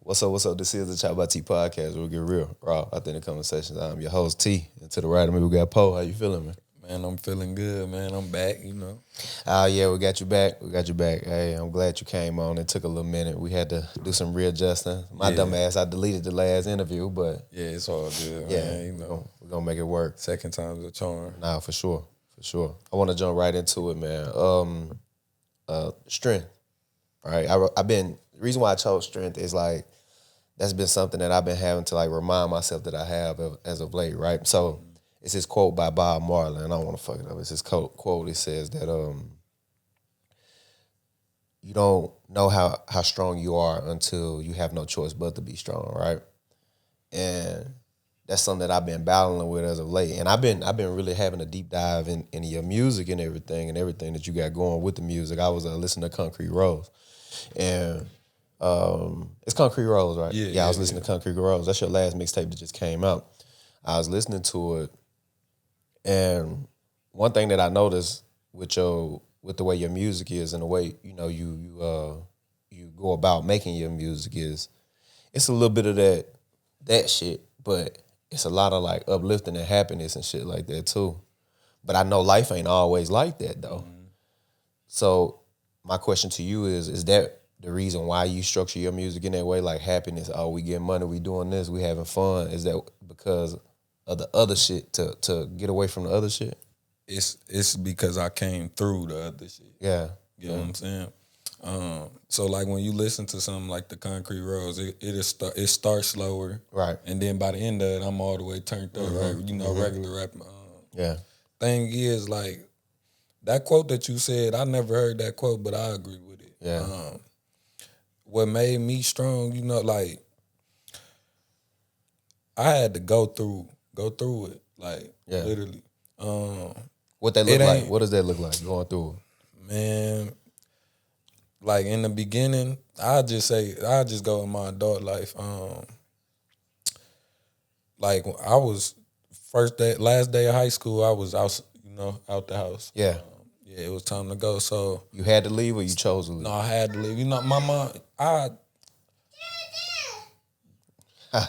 What's up? What's up? This is the ChoppedByT podcast. We'll get real, raw, authentic conversations. I'm your host T, and to the right of me we got Poe. How you feeling, man? Man, I'm feeling good, man. I'm back, you know. Yeah, we got you back. We got you back. Hey, I'm glad you came on. It took a little minute. We had to do some readjusting. My dumb ass, I deleted the last interview, but Yeah, it's all good, yeah, man. You know, we're gonna make it work. second time's a charm. Nah, for sure, for sure. I want to jump right into it, man. Strength. Right. I've been. The reason why I chose strength is like that's been something that I've been having to like remind myself that I have as of late, right? So it's this quote by Bob Marley, and I don't want to fuck it up. It's this quote. It says that you don't know how strong you are until you have no choice but to be strong, right? And that's something that I've been battling with as of late. And I've been really having a deep dive into your music and everything that you got going with the music. I was listening to Concrete Rose, and it's Concrete Rose, right? Yeah, I was listening to Concrete Rose. That's your last mixtape that just came out. I was listening to it, and one thing that I noticed with the way your music is and the way you go about making your music is it's a little bit of that shit, but it's a lot of like uplifting and happiness and shit like that too. But I know life ain't always like that though. Mm-hmm. So my question to you is that the reason why you structure your music in that way, like happiness? Oh, we getting money, we doing this, we having fun. Is that because of the other shit to get away from the other shit? It's because I came through the other shit. Yeah. You know what I'm saying? So like when you listen to something like the Concrete Rose, it starts slower, right? And then by the end of it, I'm all the way turned up, right? You know, regular rap. Thing is, like that quote that you said, I never heard that quote, but I agree with it. Yeah. What made me strong, you know, like I had to go through it, like literally. What that look like? What does that look like going through it? Man, like in the beginning, I just go in my adult life. Like I was last day of high school, I was out, out the house. Yeah. It was time to go. So you had to leave or you chose to leave? No, I had to leave. You know, my mom,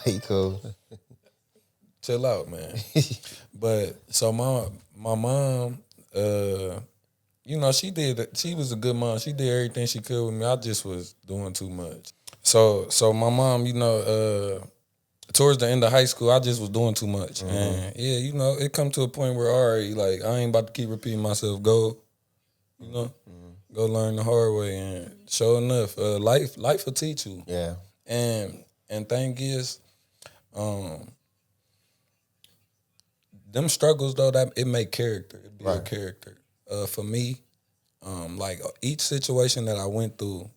He cool. Chill out, man. But so my mom, she was a good mom. She did everything she could with me. I just was doing too much. So my mom, towards the end of high school, I just was doing too much. Mm-hmm. And it come to a point where already, like, I ain't about to keep repeating myself. Go learn the hard way. And sure enough, life will teach you. Yeah. And thing is, them struggles though, that it make character. It build character. For me, like each situation that I went through,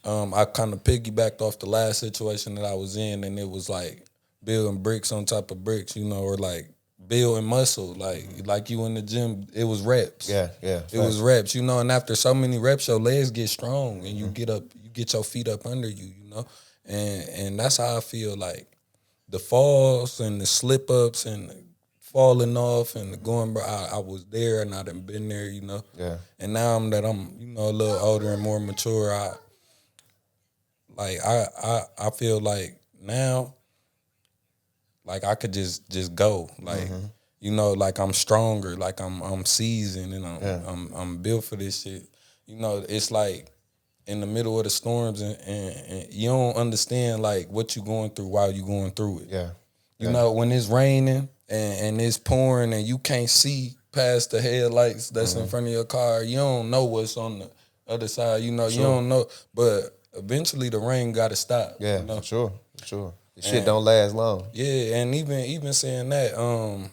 I kind of piggybacked off the last situation that I was in, and it was like building bricks on top of bricks, or like building muscle, like you in the gym. It was reps. Yeah. It was reps, and after so many reps, your legs get strong, and you get up, you get your feet up under you, and that's how I feel. Like the falls and the slip ups and the falling off and the going, I was there and I done been there, Yeah. And now I'm a little older and more mature. I feel like now, like I could just go, like like I'm stronger, like I'm seasoned, and I'm built for this shit. It's like in the middle of the storms, and you don't understand like what you going through while you going through it. Yeah. You know, when it's raining and it's pouring and you can't see past the headlights that's in front of your car, you don't know what's on the other side. You don't know, but eventually the rain got to stop. Yeah, for sure. The shit don't last long. Yeah, and even saying that,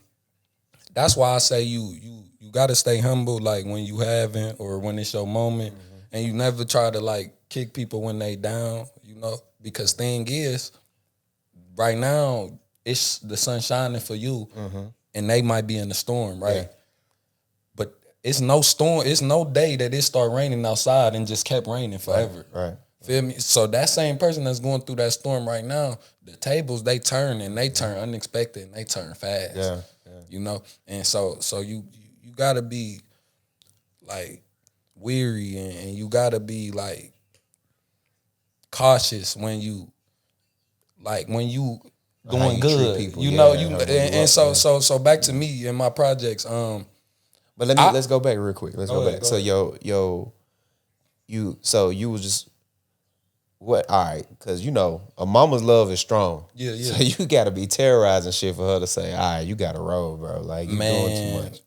that's why I say you got to stay humble, like when you haven't or when it's your moment, and you never try to like kick people when they down, because thing is, right now it's the sun shining for you, and they might be in the storm, right? Yeah. But it's no storm, it's no day that it start raining outside and just kept raining forever. Right. Feel me? So that same person that's going through that storm right now, the tables, they turn, and they turn unexpected, and they turn fast. Yeah. And so you gotta be like weary, and you gotta be like cautious when you like when you How doing you treat good, people, you know, yeah, you how you and up, so yeah. so back to me and my projects. But let's go back real quick. Let's go back. So you was just what? All right, because a mama's love is strong. Yeah. So you got to be terrorizing shit for her to say, all right, you got to roll, bro. Like you doing too Man, much.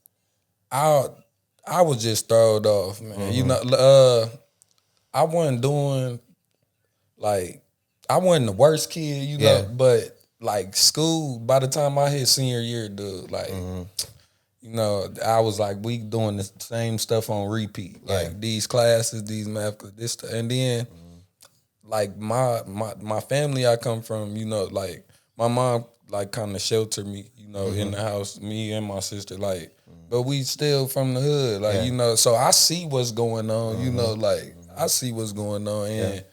I was just thrown off, man. You know, I wasn't doing like I wasn't the worst kid, you know, Yeah. but like school. By the time I hit senior year, dude, like. You know, I was like, we doing the same stuff on repeat. Like these classes, these math, this, and then like my family I come from, you know, like my mom like kind of sheltered me, you know, in the house, me and my sister, like, but we still from the hood, like you know, so I see what's going on, you know, like I see what's going on, and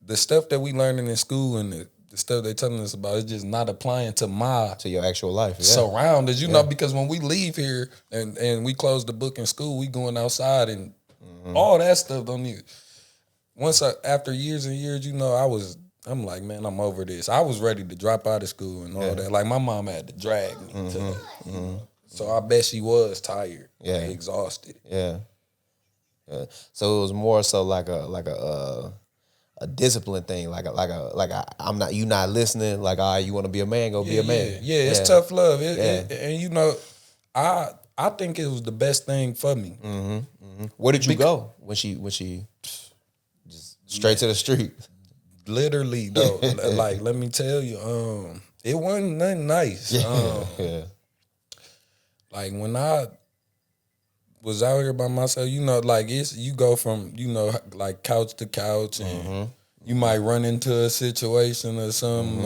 the stuff that we learning in school and the stuff they telling us about is just not applying to my To your actual life. Yeah. surroundings, you know, because when we leave here and we close the book in school, we going outside and all that stuff don't need. After years and years, you know, I'm like, man, I'm over this. I was ready to drop out of school and all that. Like my mom had to drag me to that. You know? So I bet she was tired, like, exhausted. Yeah. So it was more so like a discipline thing, I'm not you not listening, like all right, you want to be a man, go be a man. Yeah, it's tough love. And you know, I think it was the best thing for me. Where did you go when she just straight to the street? Literally though, like let me tell you, it wasn't nothing nice. Like when I was out here by myself, you know, like you go from, you know, like couch to couch, and you might run into a situation or something.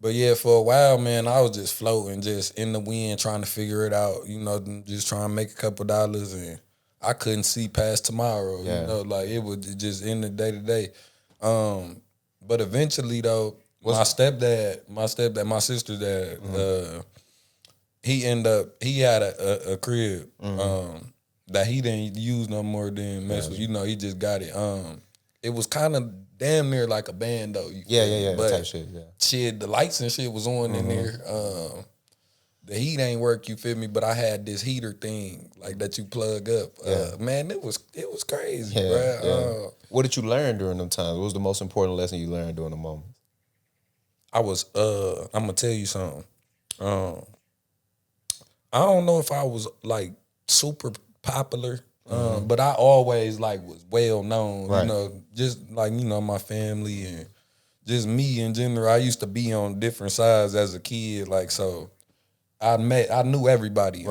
But yeah, for a while, man, I was just floating, just in the wind, trying to figure it out. You know, just trying to make a couple dollars, and I couldn't see past tomorrow. You know, like it was just in the day to day. But eventually, though, my stepdad, my sister's dad, he had a crib that he didn't use no more than mess with. You know, he just got it. It was kind of damn near like a band though. But type shit. Shit, the lights and shit was on in there. The heat ain't work, you feel me? But I had this heater thing like that you plug up. Man, it was crazy, bro. What did you learn during them times? What was the most important lesson you learned during the moment? I'm gonna tell you something. I don't know if I was like super popular, but I always like was well known. You know, just like my family and just me in general. I used to be on different sides as a kid, like so. I knew everybody,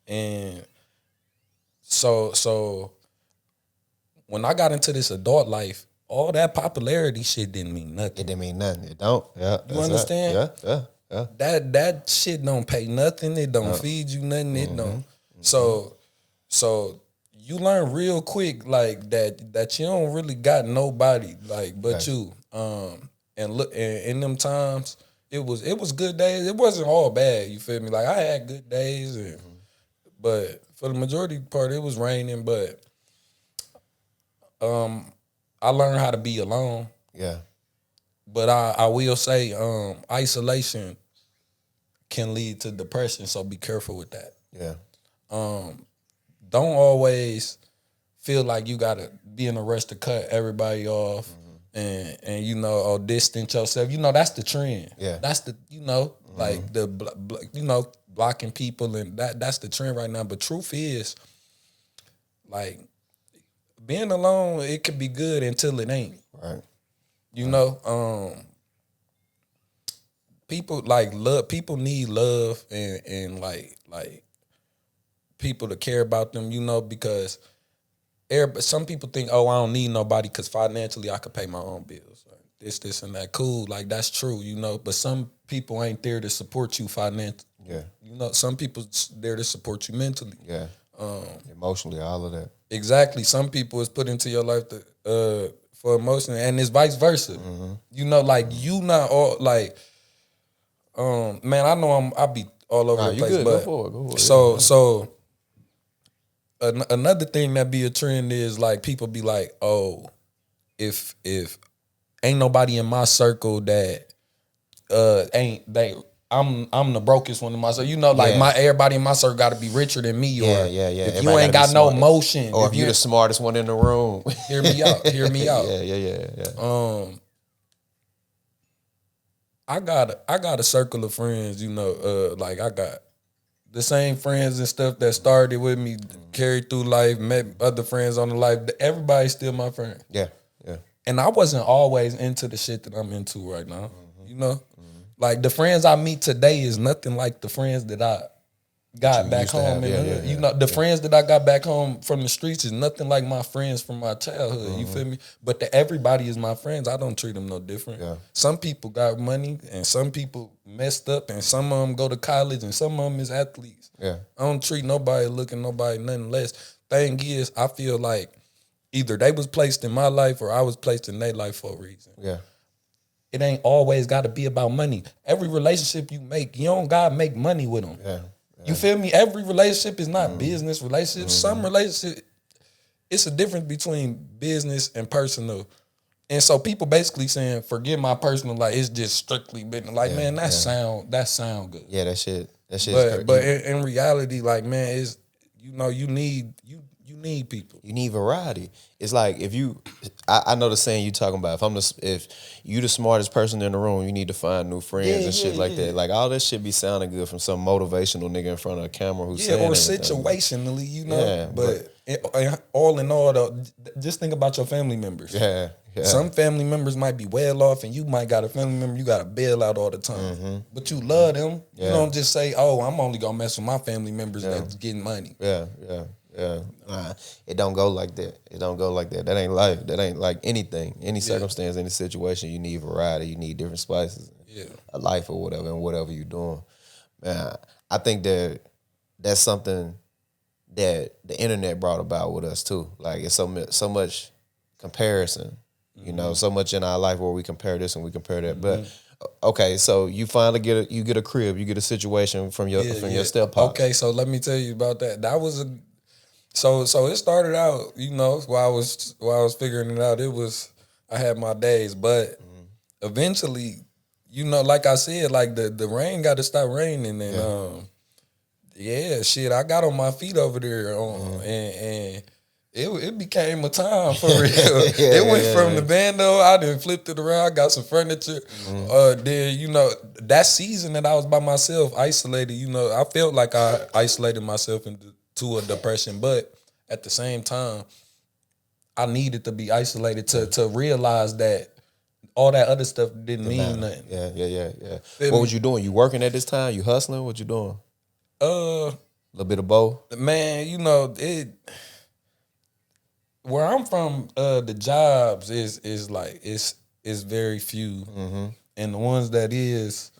and so when I got into this adult life, all that popularity shit didn't mean nothing. It didn't mean nothing. It don't. Yeah, you understand? Yeah. That shit don't pay nothing. It don't feed you nothing. It don't. So you learn real quick like that you don't really got nobody like but you. And look, and in them times it was good days. It wasn't all bad. You feel me? Like I had good days, but for the majority part it was raining. But I learned how to be alone. Yeah. But I will say isolation can lead to depression, so be careful with that. Yeah. Don't always feel like you gotta be in a rush to cut everybody off and or distance yourself. You know, that's the trend. Yeah. That's the like the blocking people, and that's the trend right now. But truth is, like being alone, it can be good until it ain't. Right. You know, people like love. People need love and like people to care about them. You know, because some people think, oh, I don't need nobody because financially I could pay my own bills. Like this, and that. Cool, like that's true. You know, but some people ain't there to support you financially. Yeah. You know, some people there to support you mentally. Yeah. Emotionally, all of that. Exactly. Some people is put into your life for emotion, and it's vice versa. You know, like you not all like. Man, I know I be all over the place, good. but Go for it. So another thing that be a trend is like people be like, oh, if ain't nobody in my circle that I'm the brokest one in my circle. You know, like everybody in my circle got to be richer than me. Yeah, or yeah. If Everybody you ain't got no motion, or if you the smartest one in the room, hear me out. Hear me out. Yeah. I got a circle of friends. You know, like I got the same friends and stuff that started with me, carried through life, met other friends on the life. Everybody's still my friend. Yeah. And I wasn't always into the shit that I'm into right now. You know? Like the friends I meet today is nothing like the friends that I got back home. You know, the friends that I got back home from the streets is nothing like my friends from my childhood. You feel me? But everybody is my friends. I don't treat them no different. Yeah. Some people got money and some people messed up and some of them go to college and some of them is athletes. Yeah. I don't treat nobody looking nobody nothing less. Thing is, I feel like either they was placed in my life or I was placed in their life for a reason. Yeah. It ain't always got to be about money. Every relationship you make, you don't got to make money with them. Yeah. You feel me? Every relationship is not business relationships. Some relationships, it's a difference between business and personal. And so people basically saying, forget my personal life, it's just strictly business. Like, man, that sound good. Yeah, that shit is but in reality, like, man, it's, you know, you need people. You need variety. It's like if I know the saying you talking about. If you the smartest person in the room, you need to find new friends and shit like that. Like all this shit be sounding good from some motivational nigga in front of a camera who's saying or everything. situationally, you know. But all in all, though, just think about your family members. Yeah. Some family members might be well off, and you might got a family member you got to bail out all the time. But you love them. You don't just say, "Oh, I'm only gonna mess with my family members that's getting money." Yeah. It don't go like that. It don't go like that. That ain't life. That ain't like anything. Any circumstance, any situation, you need variety. You need different spices. A life or whatever, and whatever you're doing. Man, I think that's something that the internet brought about with us too. Like it's so much comparison. You know, so much in our life where we compare this and we compare that. But okay, so you finally get a crib, you get a situation from your step pops. Okay, so let me tell you about that. That was so it started out, you know, while I was figuring it out. I had my days, but eventually, you know, like I said, like the rain got to stop raining, and I got on my feet over there, and it became a time for real. It went from the bando, I done flipped it around, I got some furniture. Then, you know, that season that I was by myself, isolated, you know, I felt like I isolated myself into a depression, but at the same time, I needed to be isolated to realize that all that other stuff didn't mean nothing. Yeah. What was you doing? You working at this time? You hustling? What you doing? A little bit of both. Man, you know, where I'm from, the jobs is like it's very few, and the ones that is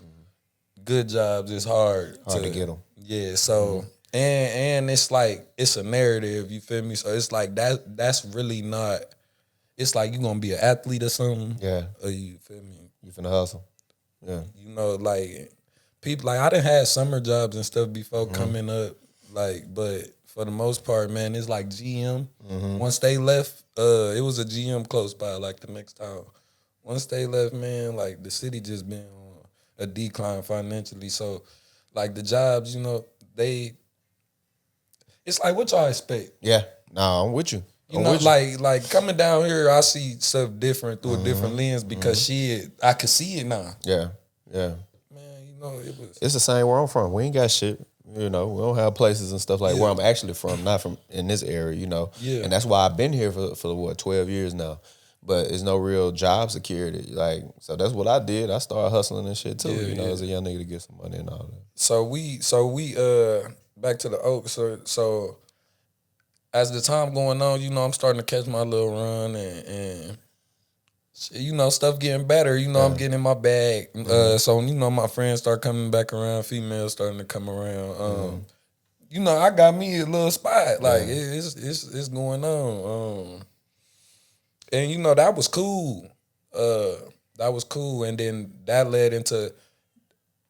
good jobs is hard to get them. Yeah, so and it's like it's a narrative. You feel me? So it's like that's really not. It's like you gonna be an athlete or something. Yeah. Or you feel me? You finna hustle. Yeah. You know, like people like I done had summer jobs and stuff before coming up. Like, but for the most part, man, it's like GM. Once they left, it was a GM close by, like the next town. Once they left, man, like the city just been on a decline financially. So, like the jobs, you know, it's like what y'all expect. Yeah, nah, I'm with you. You know, like coming down here, I see stuff different through a different lens because I could see it now. Yeah. Man, you know, it's the same where I'm from. We ain't got shit. You know, we don't have places and stuff like where I'm actually from, not from in this area, you know. Yeah. And that's why I've been here for what, 12 years now. But there's no real job security. Like, so that's what I did. I started hustling and shit too, as a young nigga to get some money and all that. So we back to the Oak. So as the time going on, you know, I'm starting to catch my little run and you know, stuff getting better. You know, I'm getting in my bag. So, you know, my friends start coming back around, females starting to come around. You know, I got me a little spot. Like, it's going on. And, you know, that was cool. And then that led into,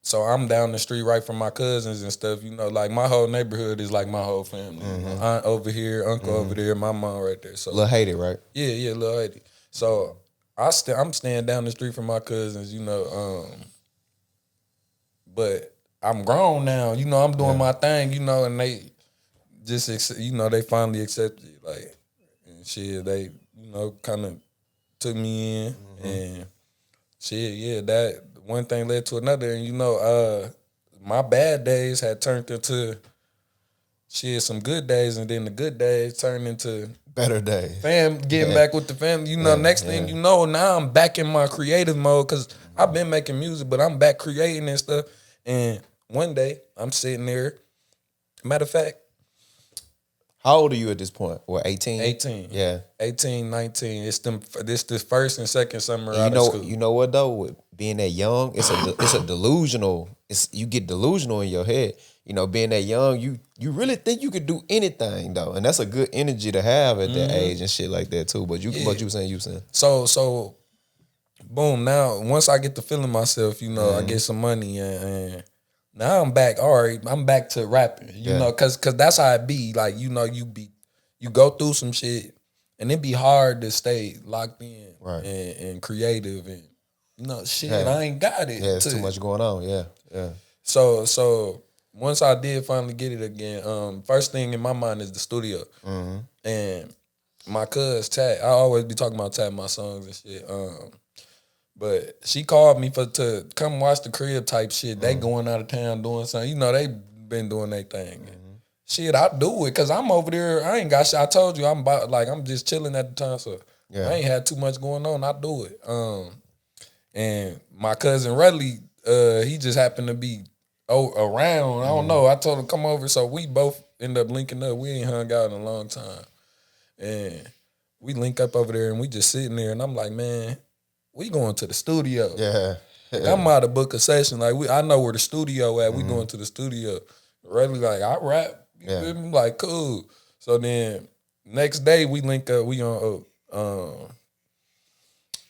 so I'm down the street right from my cousins and stuff. You know, like my whole neighborhood is like my whole family. My aunt over here, uncle over there, my mom right there. So Lil Haiti, right? Yeah, Lil Haiti. So I'm staying down the street from my cousins, but I'm grown now. I'm doing my thing, and they just, they finally accepted it. Like, and shit, they, kind of took me in. And shit, yeah, that one thing led to another. And, my bad days had turned into, shit, some good days. And then the good days turned into better days. Getting back with the family. Next thing you know, now I'm back in my creative mode because I've been making music, but I'm back creating and stuff. And one day, I'm sitting there. Matter of fact, how old are you at this point? What, 18? 18. Yeah. 18, 19. It's the first and second summer And out of school. You know what though? With being that young, it's a delusional. You get delusional in your head. Being that young, you really think you could do anything though, and that's a good energy to have at that age and shit like that too. But what you saying? So, boom. Now, once I get to feeling myself, I get some money and now I'm back. All right, I'm back to rapping. Cause that's how it be. Like, you go through some shit, and it be hard to stay locked in and creative and I ain't got it. Yeah, it's too much going on. Yeah. So once I did finally get it again, first thing in my mind is the studio. And my cuz Tat, I always be talking about Tat my songs and shit. But she called me to come watch the crib type shit. They going out of town doing something. They been doing their thing. Shit, I do it because I'm over there. I ain't got shit. I told you I'm just chilling at the time, so I ain't had too much going on. I do it. And my cousin Rudley, he just happened to be around. I don't know. I told him come over, so we both end up linking up. We ain't hung out in a long time, and we link up over there, and we just sitting there, and I'm like, man, we going to the studio. Yeah. Like, I'm out to book a session. Like, I know where the studio at. We going to the studio. Rudley like, I rap. You feel me? Like, cool. So then next day we link up. We on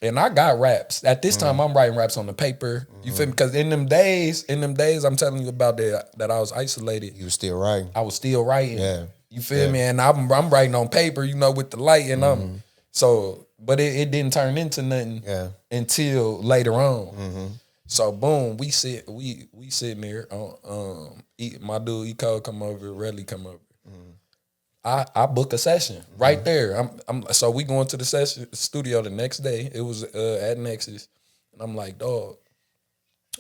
and I got raps. At this time, I'm writing raps on the paper. You feel me? Because in them days, I'm telling you about that I was isolated. You was still writing. I was still writing. Yeah. You feel me? And I'm writing on paper, with the light, and but it didn't turn into nothing until later on. So boom, we sitting there. My dude Eco come over, Redley come over. I book a session right there. So we going to the studio the next day. It was at Nexus, and I'm like, dog,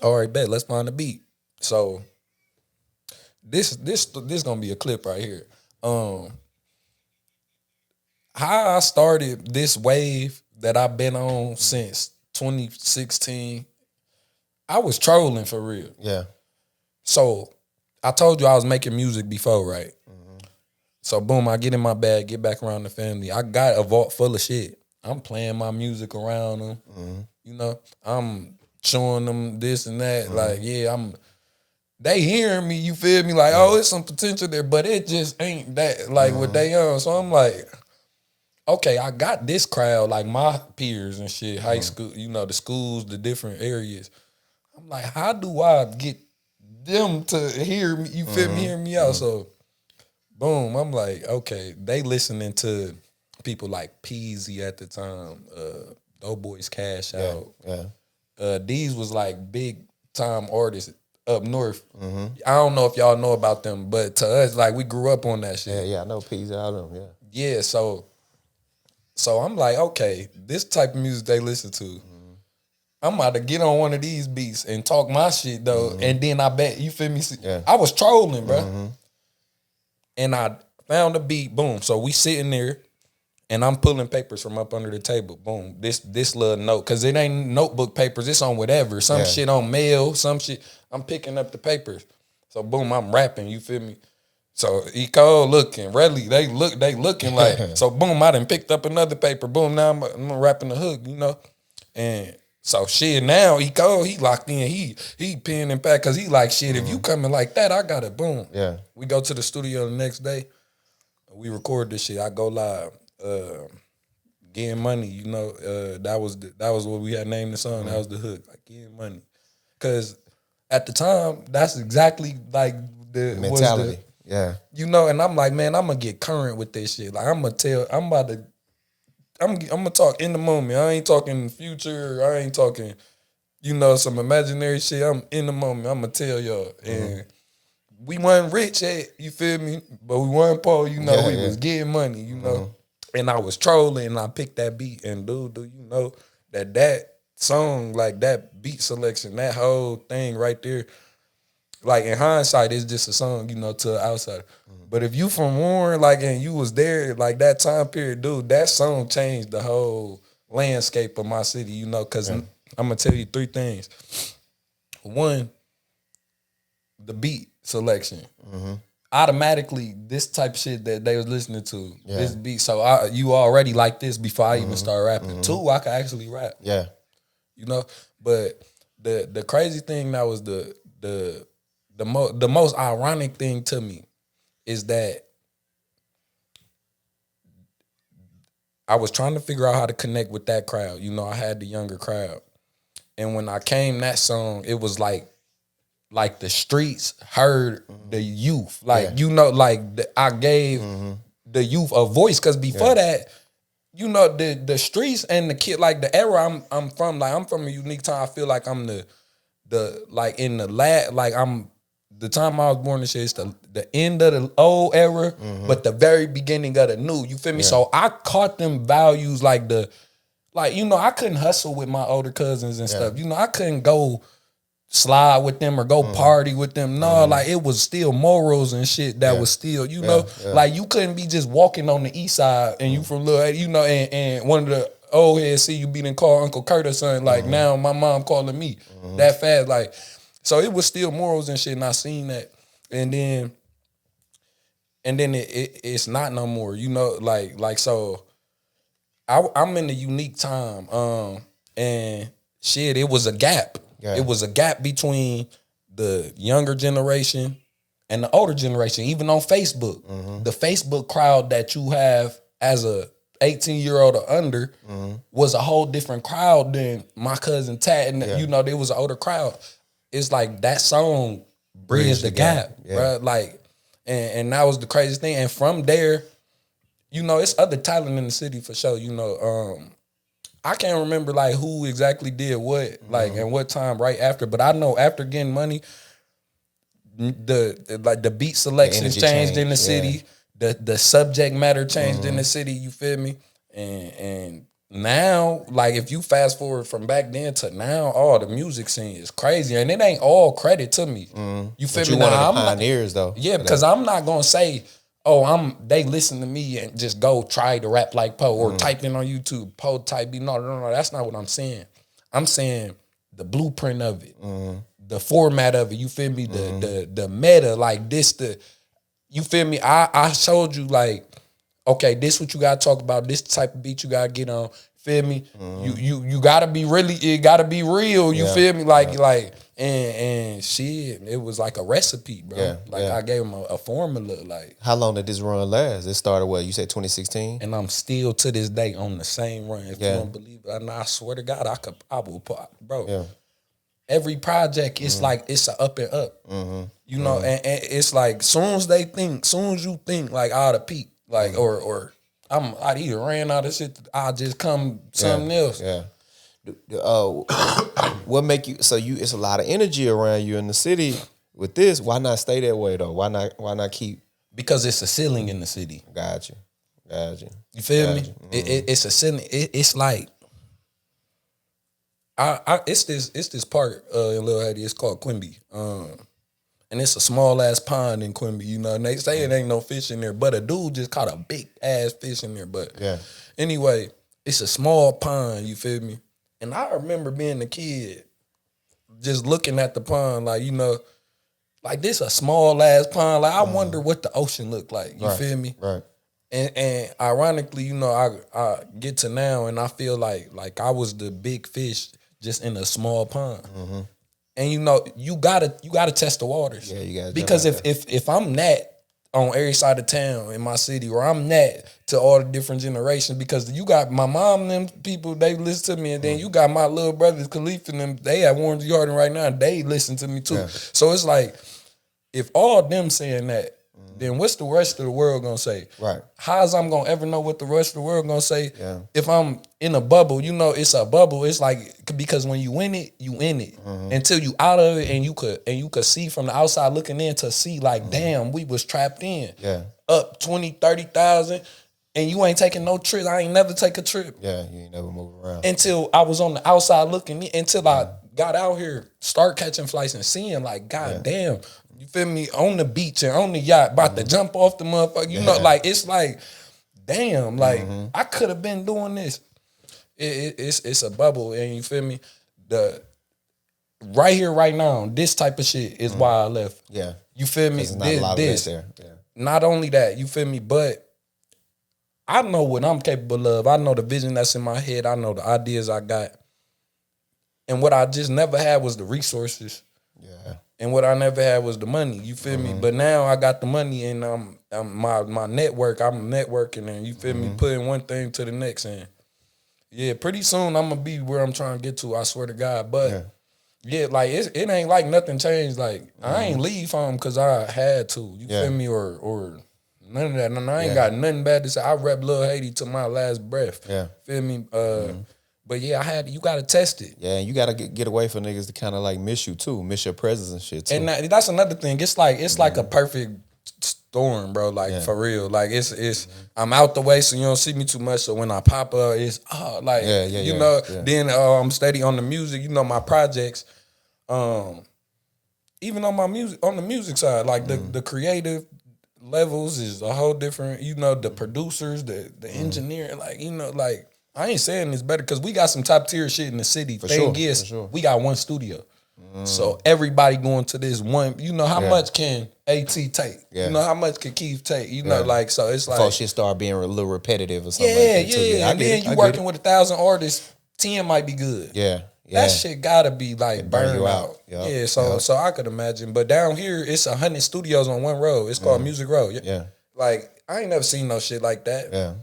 all right, bet, let's find a beat. So this gonna be a clip right here. How I started this wave that I've been on since 2016. I was trolling for real. Yeah. So I told you I was making music before, right? So boom, I get in my bag, get back around the family. I got a vault full of shit. I'm playing my music around them. I'm showing them this and that. Like, they hearing me, you feel me? Like, oh, it's some potential there, but it just ain't that like what they on. So I'm like, okay, I got this crowd, like my peers and shit, high school, the schools, the different areas. I'm like, how do I get them to hear me? You feel me? Hear me out. So boom, I'm like, okay, they listening to people like Peasy at the time, Doughboys Cash Out. These was like big time artists up north. I don't know if y'all know about them, but to us, like, we grew up on that shit. Yeah, I know Peasy out of them, Yeah, so I'm like, okay, this type of music they listen to. I'm about to get on one of these beats and talk my shit though, and then I bet, you feel me? I was trolling, bro. And I found a beat, boom. So we sitting there, and I'm pulling papers from up under the table. Boom, this little note, cause it ain't notebook papers. It's on whatever. Some shit on mail. Some shit. I'm picking up the papers. So boom, I'm rapping. You feel me? So Eco looking, Redley, they looking like. So boom, I done picked up another paper. Boom, now I'm rapping the hook. And so shit, now Eco, he locked in. He pen and pad, cause he like, shit, if you coming like that, I got it. Boom. Yeah. We go to the studio the next day. We record this shit. I go live. Getting money, that was what we had named the song. That was the hook, like getting money. Cause at the time, that's exactly like the mentality. And I'm like, man, I'm gonna get current with this shit. Like I'm about to I'm gonna talk in the moment. I ain't talking future. I ain't talking, some imaginary shit. I'm in the moment. I'm gonna tell y'all. And we wasn't rich yet, you feel me? But we weren't poor, we was getting money, And I was trolling and I picked that beat. And dude, do you know that song, like that beat selection, that whole thing right there, like in hindsight, it's just a song, to an outsider. But if you from Warren, like, and you was there, like that time period, dude, that song changed the whole landscape of my city, because I'm gonna tell you 3 things. One, the beat selection. Automatically, this type of shit that they was listening to, this beat. So you already like this before I even start rapping. 2, I could actually rap. Yeah. But the crazy thing that was the most ironic thing to me is that I was trying to figure out how to connect with that crowd. I had the younger crowd. And when I came that song, it was like the streets heard the youth. Like, I gave the youth a voice. Because before that, the streets and the kid, like the era I'm from, like I'm from a unique time. I feel like I'm the like in the like I'm the time I was born and shit, it's the end of the old era, but the very beginning of the new. You feel me? Yeah. So I caught them values I couldn't hustle with my older cousins and stuff. I couldn't go slide with them or go party with them. No, like it was still morals and shit that was still, like you couldn't be just walking on the east side and you from little, and one of the old heads see you being called Uncle Kurt or something. Like now my mom calling me that fast. Like, so it was still morals and shit, and I seen that. And then it's not no more, like so I'm in a unique time. And shit, it was a gap. Yeah. It was a gap between the younger generation and the older generation, even on Facebook. The Facebook crowd that you have as a 18-year-old or under was a whole different crowd than my cousin Tat. And, there was an older crowd. It's like that song bridged the gap, bro. Like, and that was the craziest thing. And from there, it's other talent in the city for sure. I can't remember like who exactly did what, like, and what time right after. But I know after getting money, the beat selections changed in the city. The subject matter changed in the city. You feel me? And now, like, if you fast forward from back then to now, the music scene is crazy, and it ain't all credit to me. You feel me? You one of the pioneers, though. Yeah, because I'm not gonna say, they listen to me and just go try to rap like Poe or type in on YouTube, Poe type beat. No, that's not what I'm saying. I'm saying the blueprint of it, the format of it. You feel me? The meta, like this, you feel me? I showed you like, okay, this what you gotta talk about. This type of beat you gotta get on. Feel me? You gotta be really. It gotta be real. You feel me? Like. And shit, it was like a recipe, bro. Yeah, I gave him a formula. Like, how long did this run last? It started what? You said 2016, and I'm still to this day on the same run. If you don't believe it, and I swear to God, I will put, bro. Yeah. Every project, it's like it's a up and up. And it's like soon as you think like out of peak, like or I either ran out of shit, I just come something else. Yeah. What make you it's a lot of energy around you in the city with this. Why not stay that way though? Why not keep? Because it's a ceiling in the city. Gotcha. You feel me? It's a ceiling. It's like it's this part in Little Haiti. It's called Quimby. And it's a small ass pond in Quimby, and they say it ain't no fish in there, but a dude just caught a big ass fish in there. But anyway, it's a small pond, you feel me? And I remember being a kid, just looking at the pond, like, like this a small ass pond. Like I wonder what the ocean looked like. You feel me? Right. And ironically, I get to now and I feel like I was the big fish just in a small pond. And you gotta test the waters. Yeah, you gotta. Because if I'm that on every side of town in my city, or I'm that to all the different generations, because you got my mom and them people, they listen to me, and then you got my little brothers, Khalif and them, they at Warren Garden right now, they listen to me too. Yeah. So it's like, if all them saying that, then what's the rest of the world gonna say? Right. How's I'm gonna ever know what the rest of the world gonna say? Yeah. If I'm in a bubble, it's a bubble. It's like, because when you in it, you in it. Until you out of it, and you could see from the outside looking in to see like, damn, we was trapped in. Yeah. Up 20, 30,000, and you ain't taking no trip. I ain't never take a trip. Yeah, you ain't never move around. Until I was on the outside looking in, until I got out here, start catching flights and seeing like, God damn, you feel me, on the beach and on the yacht, about to jump off the motherfucker. You know, like, it's like, damn, like, I could have been doing this. It's a bubble, and you feel me? Right here, right now, this type of shit is why I left. Yeah. You feel me? There's not a lot of that there. Yeah. Not only that, you feel me, but I know what I'm capable of. I know the vision that's in my head. I know the ideas I got. And what I just never had was the resources. Yeah. And what I never had was the money. You feel me? But now I got the money, and my network. I'm networking, and you feel me, putting one thing to the next. And yeah, pretty soon I'm gonna be where I'm trying to get to. I swear to God. But yeah, like it ain't like nothing changed. Like I ain't leave home because I had to. You feel me? Or none of that. And I ain't got nothing bad to say. I rep Lil Haiti to my last breath. Yeah. Feel me? But yeah, you gotta test it. Yeah, and you gotta get away from niggas to kind of like miss you too, miss your presence and shit too. And that's another thing. It's like a perfect storm, bro. Like for real. Like it's I'm out the way, so you don't see me too much. So when I pop up, it's you know. Then I'm steady on the music. You know, my projects. Even on the music side, like the creative levels is a whole different. You know, the producers, the engineering, like, you know, like, I ain't saying it's better because we got some top tier shit in the city. Thing is, we got one studio. So everybody going to this one. You know, how much can AT take? You know, how much can Keith take? You know, like, so it's like, before shit start being a little repetitive or something like that. Yeah. And then you working with 1,000 artists, 10 might be good. Yeah. That shit gotta be like burn you out. Yep. Yeah, so I could imagine. But down here, it's 100 studios on one road. It's called Music Road. Yeah. Like, I ain't never seen no shit like that. Yeah.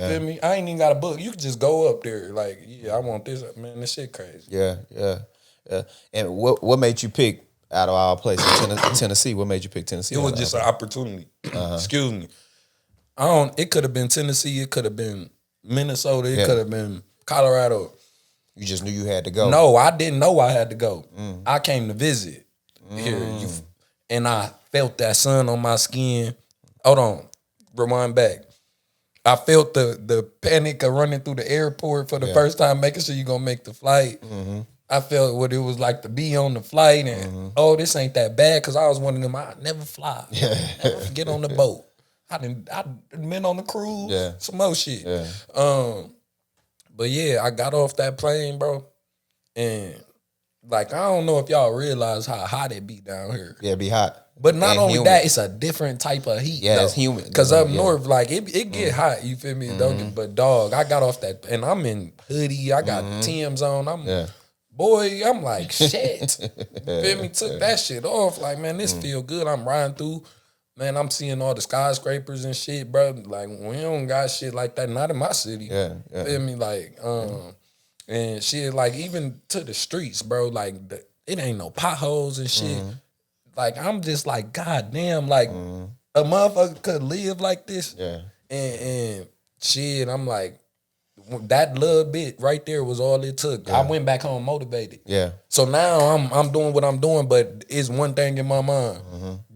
Feel me? I ain't even got a book. You can just go up there, like, I want this. Man, this shit crazy. Yeah. And what made you pick out of our place in Tennessee? What made you pick Tennessee? It was just an opportunity. Excuse me. It could have been Tennessee. It could have been Minnesota. It could have been Colorado. You just knew you had to go. No, I didn't know I had to go. I came to visit here, and I felt that sun on my skin. Hold on, rewind back. I felt the panic of running through the airport for the first time, making sure you're gonna make the flight. I felt what it was like to be on the flight, and this ain't that bad, because I was one of them. I never fly, never get on the boat. I been on the cruise, some more shit. But yeah, I got off that plane, bro, and like, I don't know if y'all realize how hot it be down here. Yeah, it be hot. But not only humid. That, it's a different type of heat. Yeah, it's humid. Because up north, like, it get hot, you feel me? But dog, I got off that, and I'm in hoodie, I got Tim's on, I'm like, shit. You feel me? Took that shit off, like, man, this feel good. I'm riding through, man, I'm seeing all the skyscrapers and shit, bro. Like, we don't got shit like that, not in my city. Yeah. Feel me? Like, and shit, like, even to the streets, bro, like, it ain't no potholes and shit. Like, I'm just like, God damn, like, a motherfucker could live like this. Yeah. And shit, I'm like, that little bit right there was all it took. I went back home motivated. Yeah. So now I'm doing what I'm doing, but it's one thing in my mind.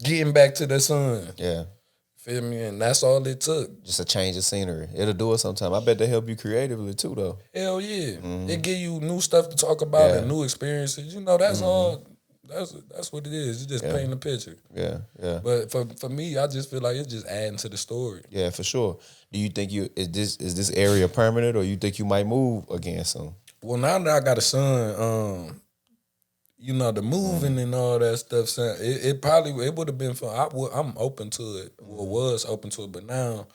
Getting back to the sun. Yeah. Feel me? And that's all it took. Just a change of scenery. It'll do it sometime. I bet they help you creatively too, though. Hell yeah. It give you new stuff to talk about and new experiences. You know, that's all. That's what it is. It's just painting a picture. Yeah. But for me, I just feel like it's just adding to the story. Yeah, for sure. Do you think is this area permanent, or you think you might move again soon? Well, now that I got a son, you know, the moving and all that stuff, it would have been fun. I'm open to it. Well, was open to it, but now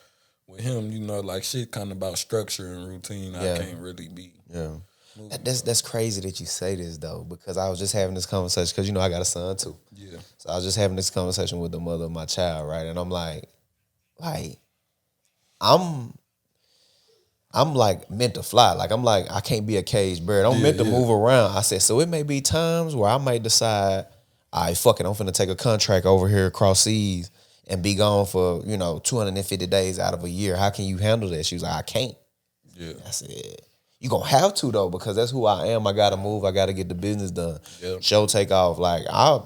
with him, you know, like, shit kind of about structure and routine. I can't really be. Yeah. That's crazy that you say this, though, because I was just having this conversation, because, you know, I got a son too. Yeah. So I was just having this conversation with the mother of my child, right? And I'm like, I'm like meant to fly. Like, I'm like, I can't be a caged bird. I'm meant to move around. I said, so it may be times where I might decide, all right, fuck it, I'm finna take a contract over here across seas and be gone for 250 days out of a year. How can you handle that? She was like, I can't. Yeah. I said, you gonna have to though, because that's who I am. I gotta move. I gotta get the business done. Yeah. Show take off. Like I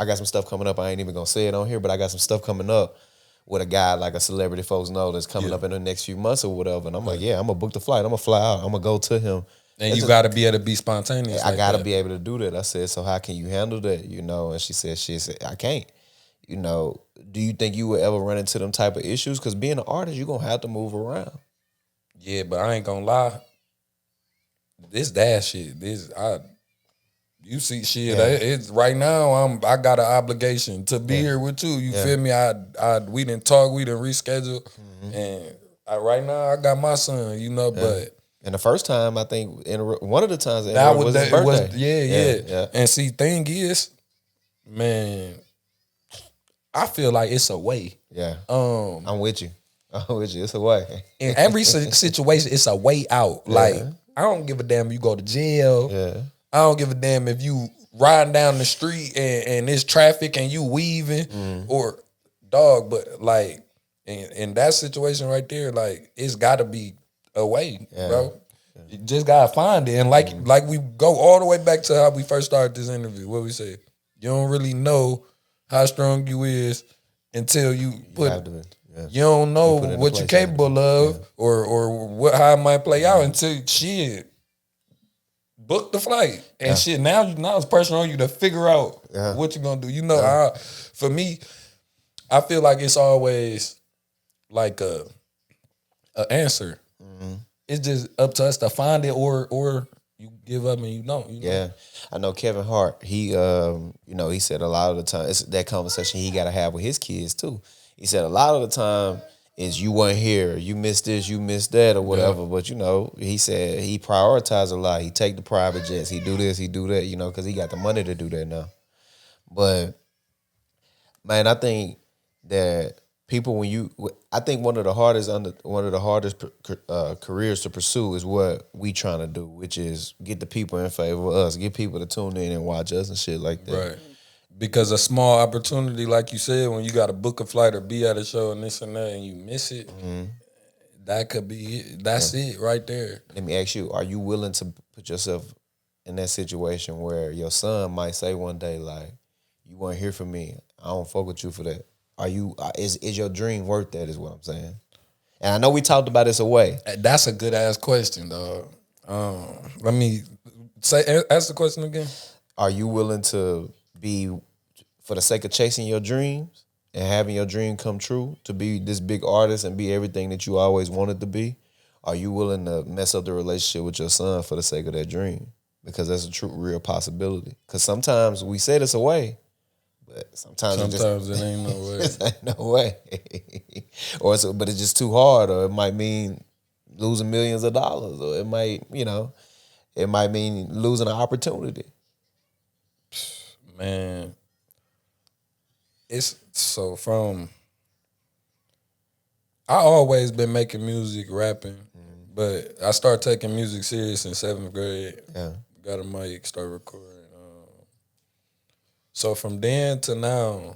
got some stuff coming up. I ain't even gonna say it on here, but I got some stuff coming up with a guy like a celebrity folks know that's coming up in the next few months or whatever. And I'm like, yeah, I'm gonna book the flight. I'm gonna fly out. I'm gonna go to him. And you got to be able to be spontaneous. I got to be able to do that. I said, so how can you handle that? And she said, I can't. Do you think you would ever run into them type of issues? Because being an artist, you're going to have to move around. Yeah, but I ain't going to lie. This dad shit, you see shit. Yeah. It's right now. I got an obligation to be here with you. You feel me? We didn't talk. We didn't reschedule, and right now I got my son. But and the first time I think one of the times that was his birthday. Yeah. And see, thing is, man, I feel like it's a way. Yeah, I'm with you. It's a way. In every situation, it's a way out. Like I don't give a damn if you go to jail. Yeah. I don't give a damn if you riding down the street and there's traffic and you weaving or dog, but like in that situation right there, like it's gotta be a way, bro. You just gotta find it. And like we go all the way back to how we first started this interview, what we said. You don't really know how strong you is until you put you don't know what you're capable of or how it might play out until shit. Book the flight and shit. Now it's pressure on you to figure out what you're gonna do. For me, I feel like it's always like a answer. It's just up to us to find it, or you give up and you don't. Yeah, I know Kevin Hart. He, he said a lot of the time it's that conversation he got to have with his kids too. He said a lot of the time is you weren't here, you missed this, you missed that, or whatever. But he said he prioritized a lot. He take the private jets, he do this, he do that, because he got the money to do that now. But man, I think that people I think one of the hardest careers to pursue is what we trying to do, which is get the people in favor of us, get people to tune in and watch us and shit like that. Right. Because a small opportunity, like you said, when you got to book a flight or be at a show and this and that, and you miss it, that could be it. That's it right there. Let me ask you: are you willing to put yourself in that situation where your son might say one day, like, "You weren't here for me. I don't fuck with you for that." Are you? Is your dream worth that? Is what I'm saying. And I know we talked about this away. That's a good ass question, dog. Let me ask the question again. Are you willing to be, for the sake of chasing your dreams and having your dream come true, to be this big artist and be everything that you always wanted to be? Are you willing to mess up the relationship with your son for the sake of that dream? Because that's a true, real possibility. Because sometimes we say this away, but sometimes it ain't no way. It ain't no way. But it's just too hard, or it might mean losing millions of dollars, or it might mean losing an opportunity. Man, it's so I always been making music, rapping, but I started taking music serious in 7th grade. Yeah. Got a mic, started recording. So from then to now,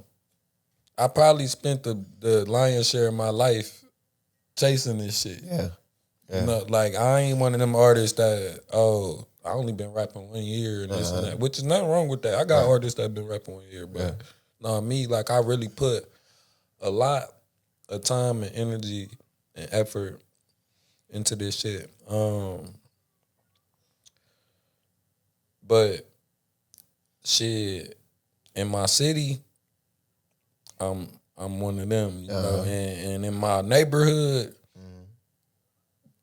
I probably spent the lion's share of my life chasing this shit. Yeah. Like I ain't one of them artists that, I only been rapping 1 year and this and that, which is nothing wrong with that. I got artists that been rapping 1 year, but me, like I really put a lot of time and energy and effort into this shit. But shit, in my city, I'm one of them, you know, and in my neighborhood,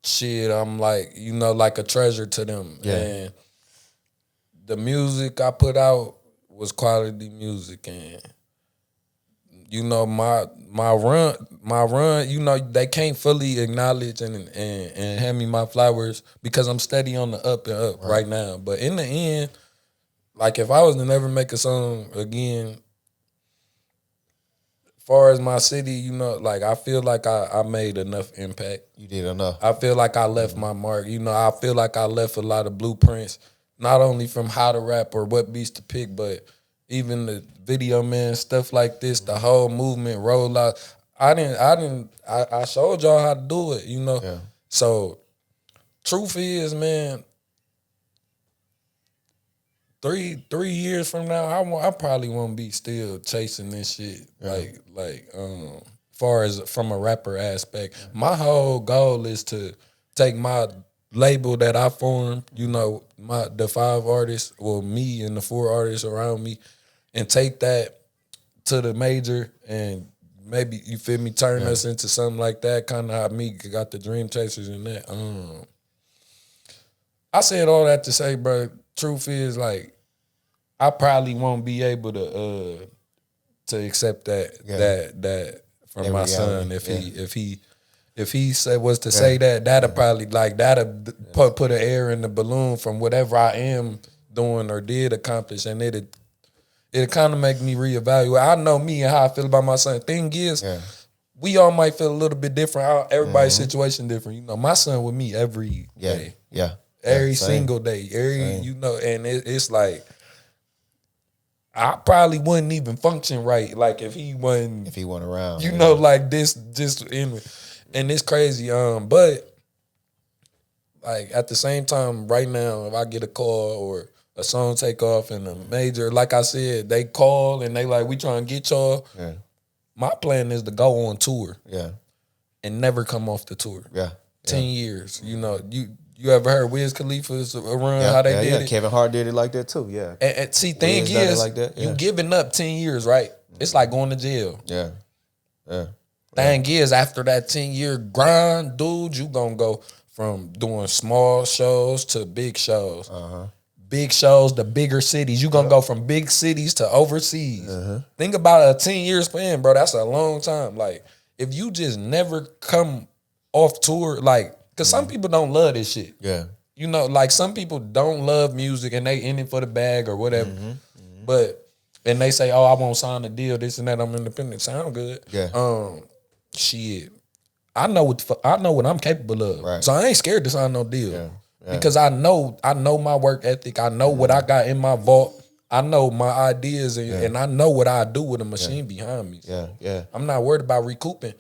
shit, I'm like, like a treasure to them. Yeah. And the music I put out was quality music, and my run, they can't fully acknowledge and hand me my flowers because I'm steady on the up and up right now. But in the end, like if I was to never make a song again, far as my city, like I feel like I made enough impact. You did enough. I feel like I left my mark. I feel like I left a lot of blueprints, not only from how to rap or what beats to pick, but even the video man stuff like this, the whole movement roll out. I showed y'all how to do it, you know. Yeah. So truth is, man, 3 years from now, I probably won't be still chasing this shit. Yeah. Far as from a rapper aspect, my whole goal is to take my label that I formed, you know, the 5 artists, well, me and the 4 artists around me, and take that to the major and maybe, you feel me, turn us into something like that. Kind of how me got the Dream Chasers and that. I said all that to say, bro. Truth is, like, I probably won't be able to accept that from In my reality, son if he was to say that'll probably like that'll put an air in the balloon from whatever I am doing or did accomplish, and it'll kind of make me reevaluate. I know me and how I feel about my son. Thing is, we all might feel a little bit different. Everybody's situation different. You know, my son with me every day. Yeah. Every Same. single day. You know, and it's like I probably wouldn't even function right. Like if he wasn't around. You know, like this just and it's crazy. But like at the same time, right now, if I get a call or a song take off in a major, like I said, they call and they like, we trying to get y'all. Yeah. My plan is to go on tour. Yeah. And never come off the tour. Yeah. 10 years. You know, you ever heard Wiz Khalifa's run, how they did it? Kevin Hart did it like that too, yeah. And see, thing is, like that. You giving up 10 years, right? It's like going to jail. Yeah. Yeah. Thing is, after that 10-year grind, dude, you gonna go from doing small shows to big shows. Big shows to bigger cities. You gonna go from big cities to overseas. Think about a 10-year span, bro. That's a long time. Like, if you just never come off tour, like, because some people don't love this shit. Yeah. You know, like some people don't love music and they in it for the bag or whatever. And they say, oh, I won't sign a deal, this and that, I'm independent. Sound good. Yeah. Shit. I know what I'm capable of. Right. So I ain't scared to sign no deal. Yeah. Because I know my work ethic. I know what I got in my vault. I know my ideas and I know what I do with a machine behind me. Yeah. Yeah. I'm not worried about recouping.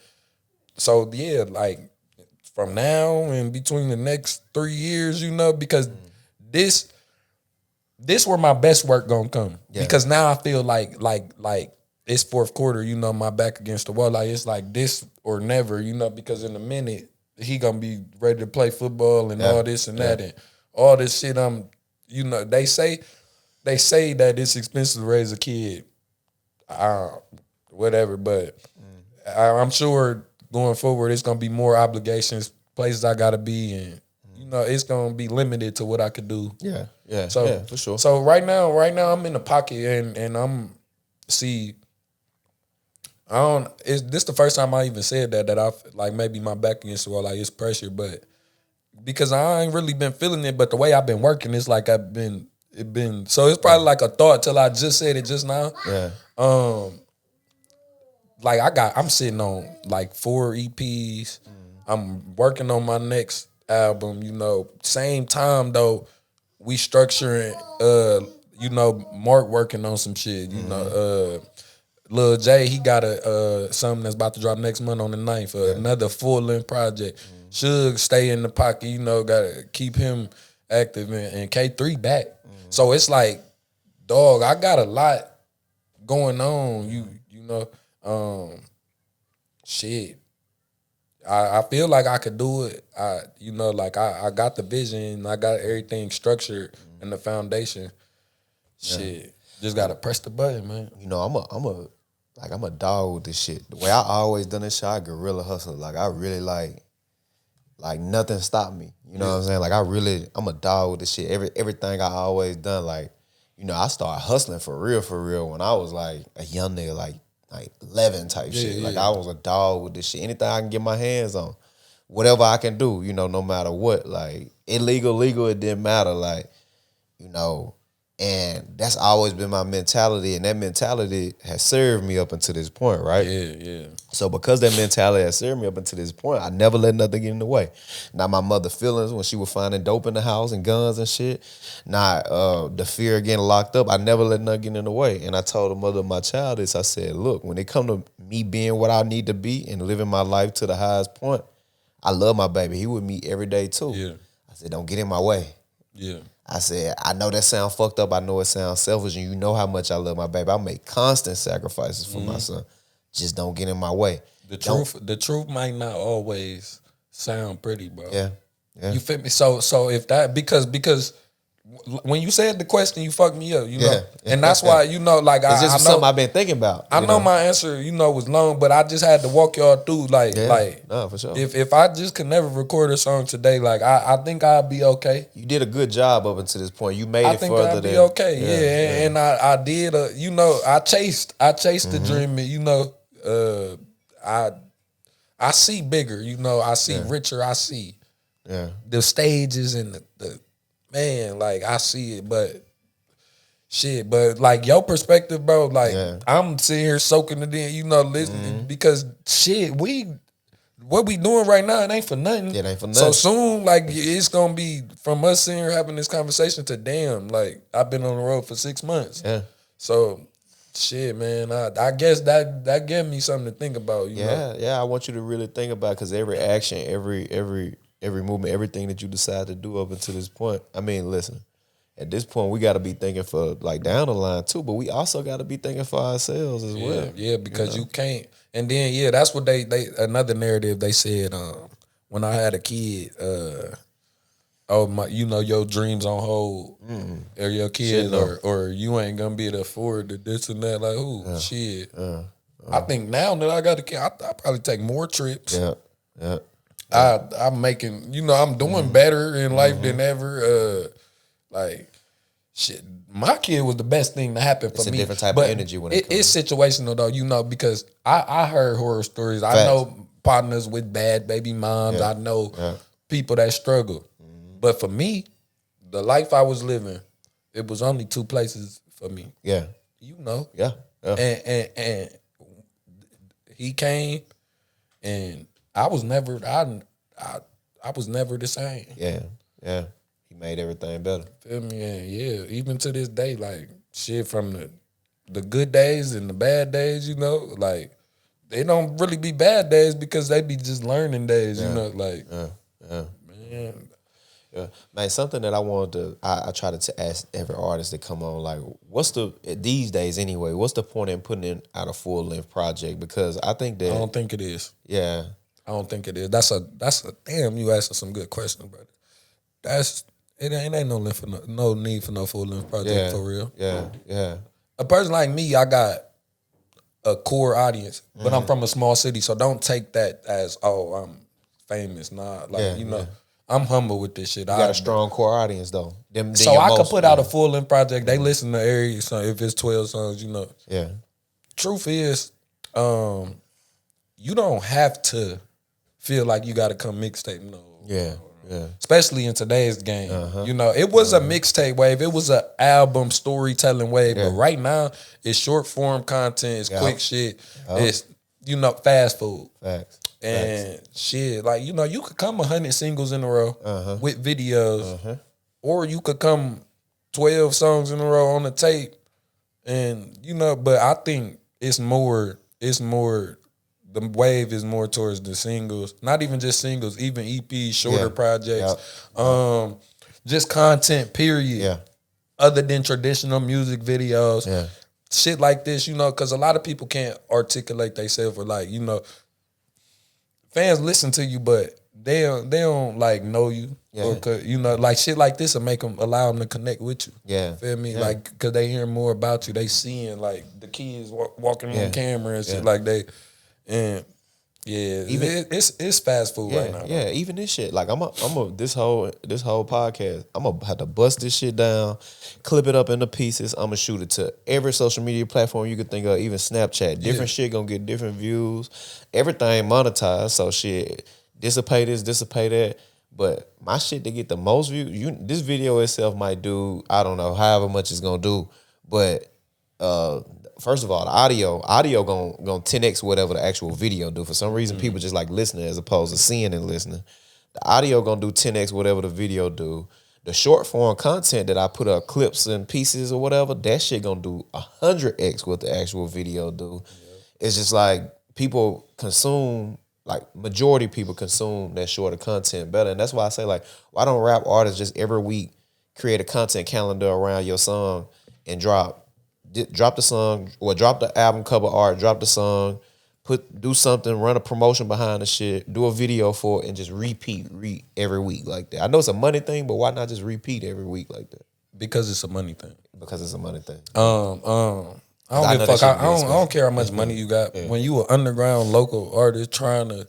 So yeah, like from now and between the next 3 years, you know, because this where my best work gonna come. Yeah. Because now I feel like it's fourth quarter, you know, my back against the wall. Like it's like this or never, you know, because in a minute he gonna be ready to play football and all this and that and all this shit. You know, they say that it's expensive to raise a kid. Whatever, but I'm sure going forward it's gonna be more obligations, places I gotta be, and you know, it's gonna be limited to what I could do. Yeah. Yeah. So yeah, for sure. So right now I'm in the pocket and I'm this the first time I even said that I like maybe my back against the wall, like it's pressure, but because I ain't really been feeling it, but the way I've been working, it's like so it's probably like a thought till I just said it just now. Yeah. Like I'm sitting on like 4 EPs. I'm working on my next album, you know. Same time though, we structuring you know, Mark working on some shit, you know. Lil J, he got something that's about to drop next month on the 9th, another full-length project. Suge stay in the pocket, you know, gotta keep him active, and K3 back. So it's like, dog, I got a lot going on, you know. Shit. I feel like I could do it. You know, like I got the vision, I got everything structured in the foundation. Shit. Just gotta press the button, man. You know, I'm a dog with this shit. The way I always done this shit, I guerrilla hustle. Like I really like nothing stopped me. You know what I'm saying? Like I'm a dog with this shit. Everything I always done, like, you know, I started hustling for real when I was like a young nigga, like 11 type shit. Like I was a dog with this shit. Anything I can get my hands on, whatever I can do, you know, no matter what. Like illegal, legal, it didn't matter. Like, you know. And that's always been my mentality, and that mentality has served me up until this point, right? Yeah. So because that mentality has served me up until this point, I never let nothing get in the way. Not my mother feelings when she was finding dope in the house and guns and shit. Not the fear of getting locked up. I never let nothing get in the way. And I told the mother of my child this. I said, look, when it come to me being what I need to be and living my life to the highest point, I love my baby. He with me every day too. Yeah. I said, don't get in my way. Yeah. I said, I know that sounds fucked up. I know it sounds selfish, and you know how much I love my baby. I make constant sacrifices for my son. Just don't get in my way. The truth might not always sound pretty, bro. Yeah. You feel me? So if that because when you said the question, you fucked me up, you know, and that's why like it's just I know something I've been thinking about. I know my answer, was long, but I just had to walk y'all through, no, for sure. If I just could never record a song today, like I think I'd be okay. You did a good job up until this point. You made it further. I think I'd be okay. And I did. I chased the dream. I see bigger. I see richer. I see the stages and the man. Like I see it, but. Shit, but like your perspective, bro, like I'm sitting here soaking it in, listening because shit, what we doing right now, it ain't for nothing. It ain't for nothing. So soon, like it's gonna be from us sitting here having this conversation to damn, like I've been on the road for 6 months. Yeah. So shit, man, I guess that gave me something to think about. You know? I want you to really think about because every action, every movement, everything that you decide to do up until this point. I mean, listen. At this point, we got to be thinking for like down the line too, but we also got to be thinking for ourselves as well. Yeah, because you can't. And then that's what they another narrative they said. When I had a kid, your dreams on hold, or your kid, or you ain't gonna be able to afford this and that. Like who? Shit. I think now that I got a kid, I probably take more trips. Yeah. I'm making. I'm doing better in life than ever. Like, shit, my kid was the best thing to happen for me. It's a different type of energy when it comes. It's situational, though, because I heard horror stories. I know partners with bad baby moms. I know people that struggle. But for me, the life I was living, it was only two places for me. Yeah. Yeah. And he came, and I was never, I was never the same. Yeah. Made everything better. Feel me? Yeah. Even to this day, like shit from the good days and the bad days, like they don't really be bad days because they be just learning days, like man. Yeah. Man, something that I wanted to I try to ask every artist that come on, like, what's these days anyway, what's the point in putting out a full length project? Because I think that I don't think it is. Yeah. I don't think it is. That's a damn, you asking some good questions, brother. It ain't no need for no full length project for real. Yeah. A person like me, I got a core audience, but I'm from a small city, so don't take that as I'm famous. Nah, I'm humble with this shit. You got a strong core audience though. So I could put out a full length project. They listen to every song. If it's 12 songs, Yeah. Truth is, you don't have to feel like you got to come mixtape. No. Yeah. Especially in today's game. It was a mixtape wave. It was an album storytelling wave. But right now, it's short form content. It's quick shit. It's, fast food. Facts. And shit, like, you could come 100 singles in a row with videos. Or you could come 12 songs in a row on the tape. And, but I think it's more, the wave is more towards the singles, not even just singles, even EPs, shorter projects, just content, period. Other than traditional music videos, shit like this, because a lot of people can't articulate themselves or like, fans listen to you, but they don't like know you, or like shit like this will allow them to connect with you. Yeah, feel me? Like because they hear more about you, they seeing like the kids walking on camera and shit like they. And even it's fast food right now. Yeah, even this shit. Like this whole podcast, I'm gonna have to bust this shit down, clip it up into pieces. I'm gonna shoot it to every social media platform you could think of, even Snapchat. Different shit gonna get different views. Everything monetized. So shit, dissipate this, dissipate that. But my shit to get the most views, this video itself might do, I don't know, however much it's gonna do. But first of all, the audio gonna 10x whatever the actual video do. For some reason, people just like listening as opposed to seeing and listening. The audio gonna do 10x whatever the video do. The short form content that I put up, clips and pieces or whatever, that shit gonna do 100x what the actual video do. It's just like people consume, like majority people consume that shorter content better. And that's why I say, like, why don't rap artists just every week create a content calendar around your song and drop the song or drop the album cover art, drop the song, do something, run a promotion behind the shit, do a video for it, and just repeat every week like that. I know it's a money thing, but why not just repeat every week like that? Because it's a money thing. Because it's a money thing. I don't give a fuck. I don't care how much money you got. Yeah. When you an underground local artist trying to,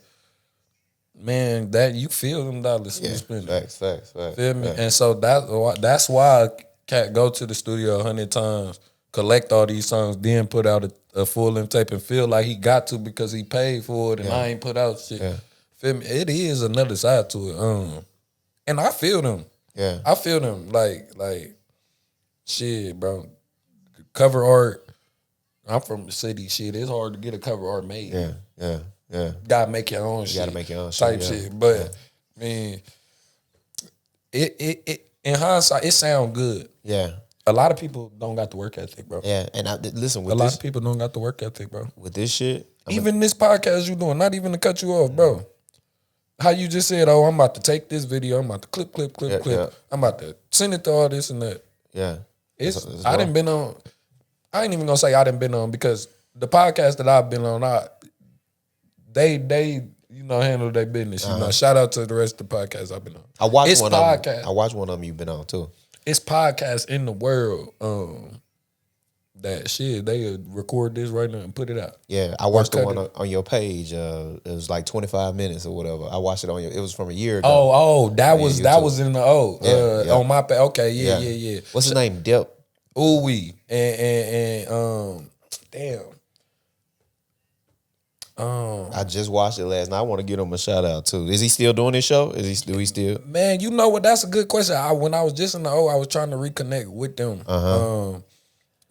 man, that you feel them dollars you spending. Facts. Feel me? And so that's why cat go to the studio 100 times, collect all these songs, then put out a full length tape and feel like he got to because he paid for it and I ain't put out shit. Yeah. Feel me? It is another side to it. And I feel them. Yeah. I feel them. Like shit, bro. Cover art. I'm from the city. Shit, it's hard to get a cover art made. Yeah. Gotta make your own shit. Gotta make your own type shit. But I mean, it in hindsight, it sound good. Yeah. A lot of people don't got the work ethic, bro. Yeah, and listen, with a lot of people don't got the work ethic, bro. With this shit, even this podcast you doing, not even to cut you off, bro. How you just said, oh, I'm about to take this video, I'm about to clip. Yeah. I'm about to send it to all this and that. Yeah. It's I done been on. I ain't even gonna say I done been on because the podcast that I've been on, they handle their business. You know, shout out to the rest of the podcasts I've been on. I watched one of them you've been on too. It's podcasts in the world that shit they record this right now and put it out. Yeah, I watched the one on your page. It was like 25 minutes or whatever. I watched it on it was from a year ago. That was in the on my page. Okay, yeah. What's his name? Dep. Ooh-wee. And damn. I just watched it last night. I want to give him a shout out too. Is he still doing this show? Do he still? Man, you know what? That's a good question. When I was just in the I was trying to reconnect with them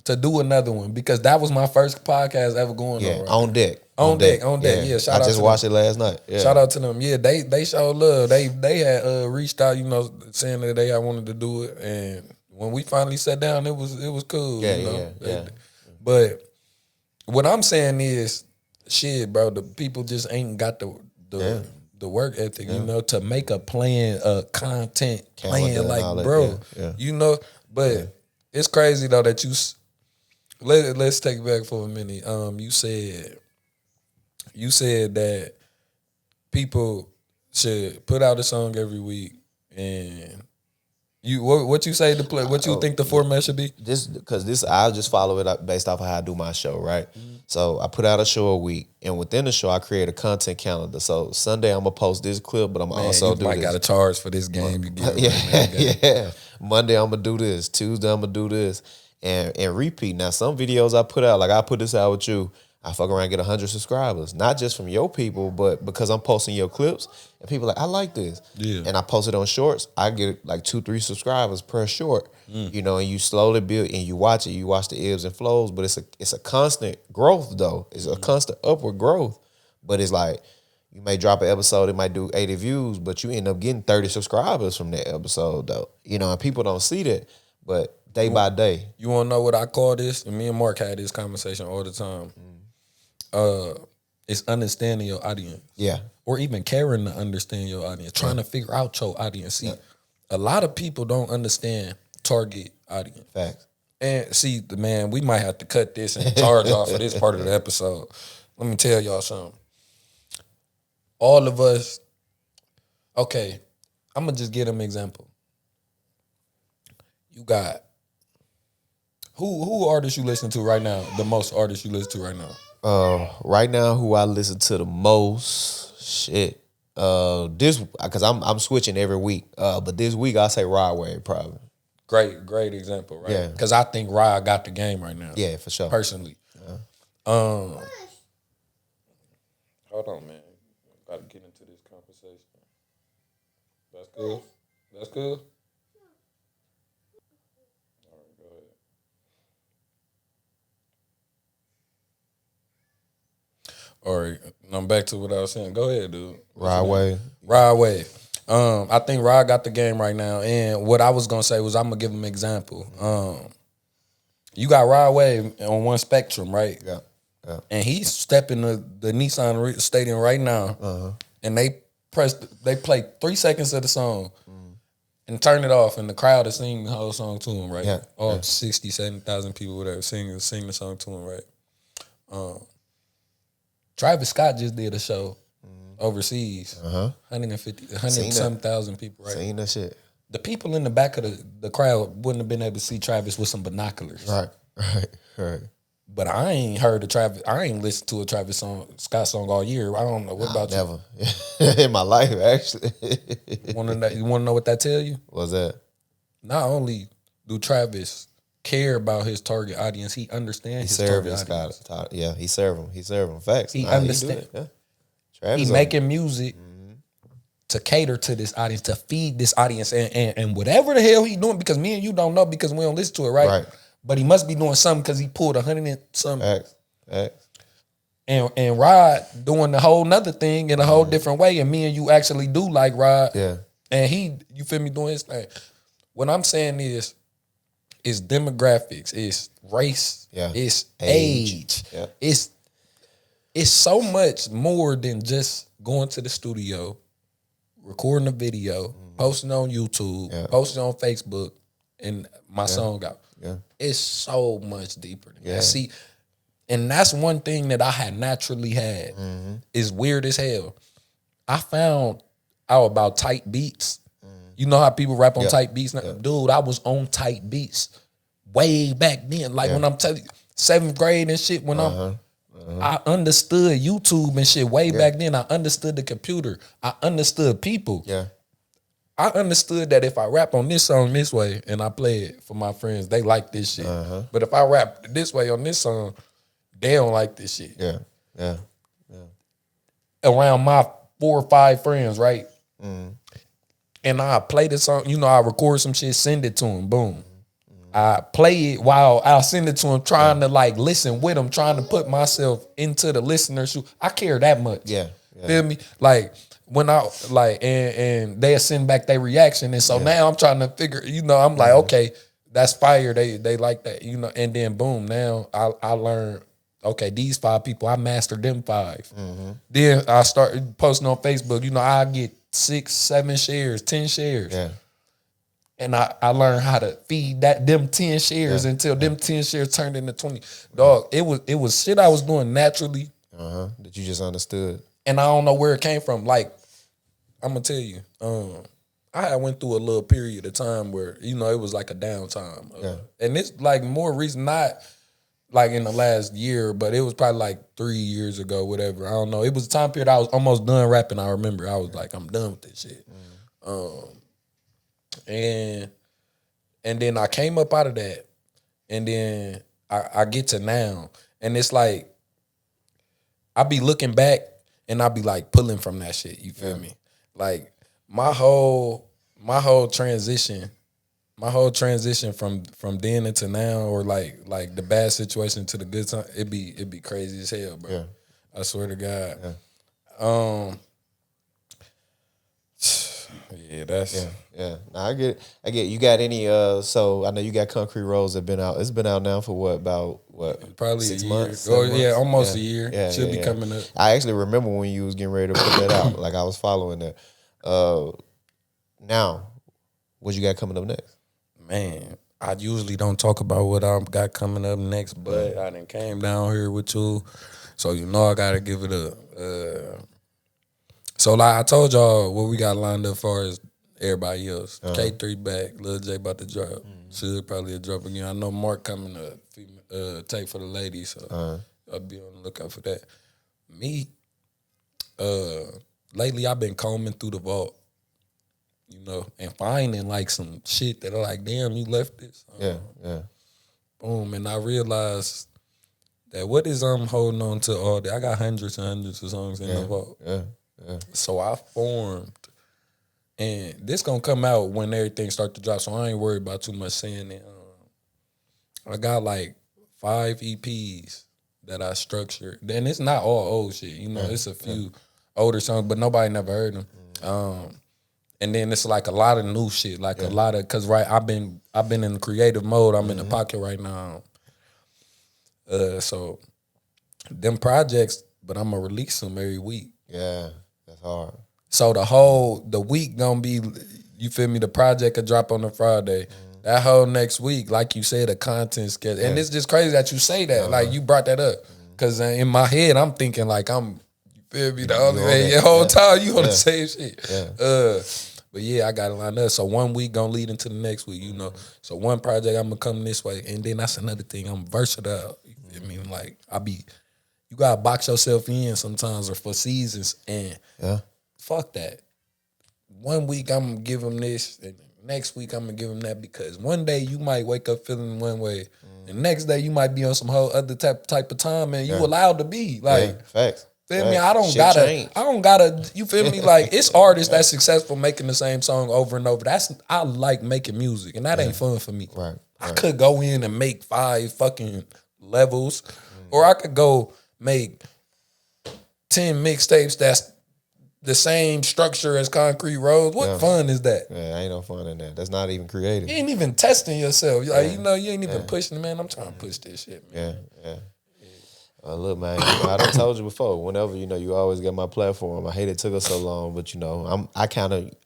to do another one because that was my first podcast ever going on. Right? On deck. On deck. Yeah, shout out. I just watched it last night. Yeah. Shout out to them. Yeah, they showed love. They had reached out, saying that they wanted to do it, and when we finally sat down, it was cool. Yeah. But what I'm saying is, shit, bro, the people just ain't got the work ethic, to make a plan, a content plan, like, bro, But it's crazy though that let's take it back for a minute. You said that people should put out a song every week, and what you say to play? What you think the format should be? Because I'll just follow it up based off of how I do my show, right? Mm-hmm. So I put out a show a week, and within the show, I create a content calendar. So Sunday I'm gonna post this clip, but I'm also do this. You might got to charge for this game. You get yeah. Monday I'm gonna do this. Tuesday I'm gonna do this, and repeat. Now some videos I put out, like I put this out with you. I fuck around and get 100 subscribers. Not just from your people, but because I'm posting your clips and people are like, I like this. Yeah. And I post it on shorts, I get like 2-3 subscribers per short. And you slowly build and you watch it. You watch the ebbs and flows, but it's a constant growth though. It's a constant upward growth. But it's like you may drop an episode, it might do 80 views, but you end up getting 30 subscribers from that episode though. And people don't see that, but day by day. You wanna know what I call this? And me and Mark had this conversation all the time. It's understanding your audience. Yeah. Or even caring to understand your audience. Trying to figure out your audience. See, a lot of people don't understand target audience. Facts. And see, man, we might have to cut this and charge off of this part of the episode. Let me tell y'all something. All of us, okay, I'm going to just give them an example. You got, who artists you listen to right now, the most artists you listen to right now? Right now, who I listen to the most, this because I'm switching every week. But this week I say Rod Wave probably. Great example, right? Yeah. Because I think Rod got the game right now. Yeah, for sure. Personally. Hold on, man. Got to get into this conversation. That's good. That's good. All right, go ahead. Or I'm back to what I was saying. Go ahead, dude. Rod Wave. Rod Wave. I think Rod got the game right now. And what I was gonna say was I'm gonna give him an example. You got Rod Wave on one spectrum, right? Yeah. Yeah. And he's stepping the Nissan Stadium right now, and they play 3 seconds of the song and turn it off, and the crowd is singing the whole song to him, right? Yeah. All 60, 70,000 people, whatever, sing the song to him, right? Travis Scott just did a show overseas, 100,000 people, right? Seen that shit. The people in the back of the crowd wouldn't have been able to see Travis with some binoculars. Right. But I ain't heard I ain't listened to a Travis Scott song all year. I don't know. What about never. In my life, actually. You want to know what that tell you? What's that? Not only do Travis care about his target audience, he understands his target audience. Yeah, he serve them. He serve them. Facts. He understands. Travis he making music to cater to this audience, to feed this audience, and whatever the hell he doing, because me and you don't know because we don't listen to it, right? Right. But he must be doing something because he pulled 100 and something. Facts. And Rod doing the whole nother thing in a whole different way, and me and you actually do like Rod. Yeah. And he, you feel me, doing his thing. What I'm saying is demographics, it's race, it's age. Yeah. It's so much more than just going to the studio, recording a video, posting on YouTube, posting on Facebook, and my song out. Yeah. It's so much deeper than that. See, and that's one thing that I had naturally had. Is weird as hell. I found out about tight beats. You know how people rap on tight beats? Now? Dude, I was on tight beats way back then. Like when I'm telling you, 7th grade and shit, when I understood YouTube and shit way back then. I understood the computer. I understood people. Yeah. I understood that if I rap on this song this way and I play it for my friends, they like this shit. But if I rap this way on this song, they don't like this shit. Yeah. Around my 4 or 5 friends, right? And I play the song, I record some shit, send it to them, boom. I play it while I'll send it to them, trying to like listen with them, trying to put myself into the listener's shoe. I care that much. Yeah. Feel me? Like when I and they'll send back their reaction. And so now I'm trying to figure, I'm like, okay, that's fire. They like that, and then boom, now I learn, okay, these 5 people, I mastered them 5. Then I start posting on Facebook, I get 6, 7 shares, 10 shares. Yeah. And I learned how to feed them 10 shares until them 10 shares turned into 20. Dog, it was shit I was doing naturally. That you just understood. And I don't know where it came from. Like, I'm gonna tell you, I went through a little period of time where, it was like a downtime. And it's like more recent, not like in the last year, but it was probably like 3 years ago, whatever. I don't know. It was a time period I was almost done rapping. I remember I was like, I'm done with this shit. And then I came up out of that, and then I get to now, and it's like I be looking back and I be like pulling from that shit. You feel me? Like my whole transition from then into now, or like the bad situation to the good time, it be crazy as hell, bro. Yeah. I swear to God. Yeah. Now I get it. You got any so I know you got Concrete Rose that been out. It's been out now for what probably 6 a year. months? Almost a year. Should be coming up. I actually remember when you was getting ready to put that out. Like I was following that. Now, what you got coming up next? Man, I usually don't talk about what I got coming up next, but I done came down here with you, so I gotta give it a. So like I told y'all, what we got lined up as far as everybody else. K3 back, Lil J about to drop. Should probably drop again. I know Mark coming up, tape for the ladies, so I'll be on the lookout for that. Me, lately I've been combing through the vault, and finding like some shit that are like, damn, you left this. Boom, and I realized that what is I'm holding on to all day. I got hundreds and hundreds of songs in the vault. So I formed, and this gonna come out when everything start to drop, so I ain't worried about too much saying it. I got like 5 EPs that I structured. Then it's not all old shit. You know, it's a few older songs, but nobody never heard them. And then it's like a lot of new shit, like a lot of cause I've been in creative mode. I'm in the pocket right now. So them projects, but I'm gonna release them every week. Yeah, that's hard. So the week gonna be, you feel me? The project could drop on a Friday. That whole next week, like you said, a content schedule. And it's just crazy that you say that. Like you brought that up. Cause in my head, I'm thinking like you feel me? The only way the whole time you on the same shit. Yeah. But yeah, I got it lined up. So 1 week gonna lead into the next week, you know. So one project I'm gonna come this way, and then that's another thing. I'm versatile. You feel me? Like you gotta box yourself in sometimes or for seasons, and fuck that. 1 week I'm gonna give them this, and next week I'm gonna give them that, because one day you might wake up feeling one way, and next day you might be on some whole other type of time, and you allowed to be like facts. Feel me? I don't gotta. You feel me? Like it's artists that's successful making the same song over and over. I like making music, and that ain't fun for me. Right. I could go in and make 5 fucking levels, or I could go make 10 mixtapes that's the same structure as Concrete Roads. What fun is that? Yeah, ain't no fun in that. That's not even creative. You ain't even testing yourself. Like, you know, you ain't even pushing, man. I'm trying to push this shit, man. Yeah. Look, man, I done told you before. Whenever you always get my platform. I hate it took us so long, but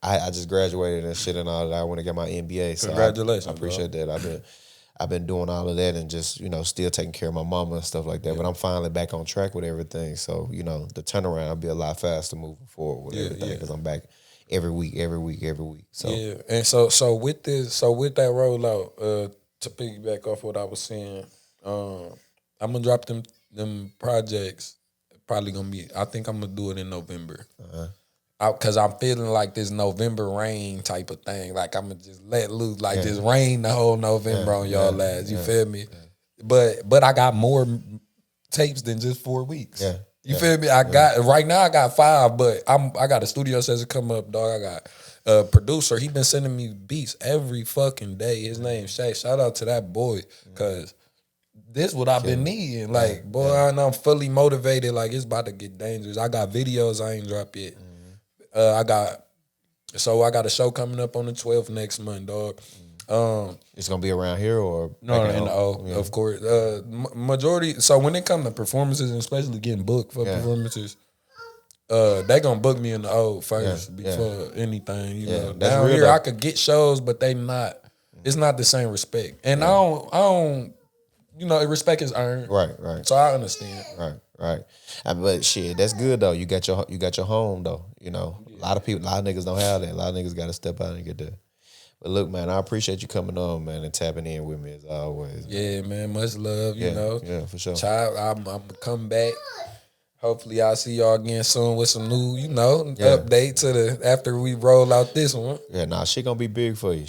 I just graduated and shit and all that. I want to get my MBA. So Congratulations, I appreciate that. I've been doing all of that and just still taking care of my mama and stuff like that. Yeah. But I'm finally back on track with everything. So the turnaround will be a lot faster moving forward with everything, because I'm back every week. So and so with that rollout, to piggyback off what I was saying, I'm gonna drop them projects. Probably gonna be. I think I'm gonna do it in November. Cause I'm feeling like this November rain type of thing. Like I'm gonna just let loose, like just rain the whole November on y'all lads. You feel me? But I got more tapes than just 4 weeks. You feel me? I got 5, but I got a studio session come up, dog. I got a producer. He been sending me beats every fucking day. His name's Shay. Shout out to that boy, cause this what I've been needing. Like, boy, and I'm fully motivated. Like, it's about to get dangerous. I got videos I ain't dropped yet. I got a show coming up on the 12th next month, dog. It's gonna be around here or no, in the O, of course. Majority. So when it comes to performances, and especially getting booked for performances, they gonna book me in the O first before anything. You know, down here I could get shows, but they not. It's not the same respect, and I don't. Respect is earned. Right. So I understand. Right. But shit, that's good though. You got your home though. A lot of niggas don't have that. A lot of niggas got to step out and get there. But look, man, I appreciate you coming on, man, and tapping in with me as always. Yeah, man, much love. You know. Yeah, for sure. Child, I'm gonna come back. Hopefully, I'll see y'all again soon with some new, update to after we roll out this one. Yeah, shit gonna be big for you.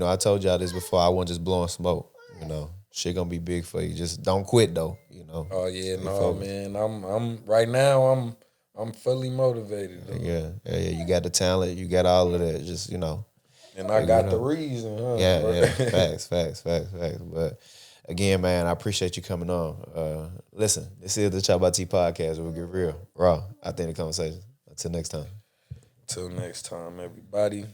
I told y'all this before. I wasn't just blowing smoke. Shit gonna be big for you. Just don't quit though. Oh yeah, no, man. I'm right now. I'm fully motivated. Though. Yeah. You got the talent. You got all of that. Just And I got the reason. Huh? Yeah. Facts. But again, man, I appreciate you coming on. Listen, this is the ChoppedByT podcast. We'll get real, raw. I think the conversation. Until next time. Till next time, everybody.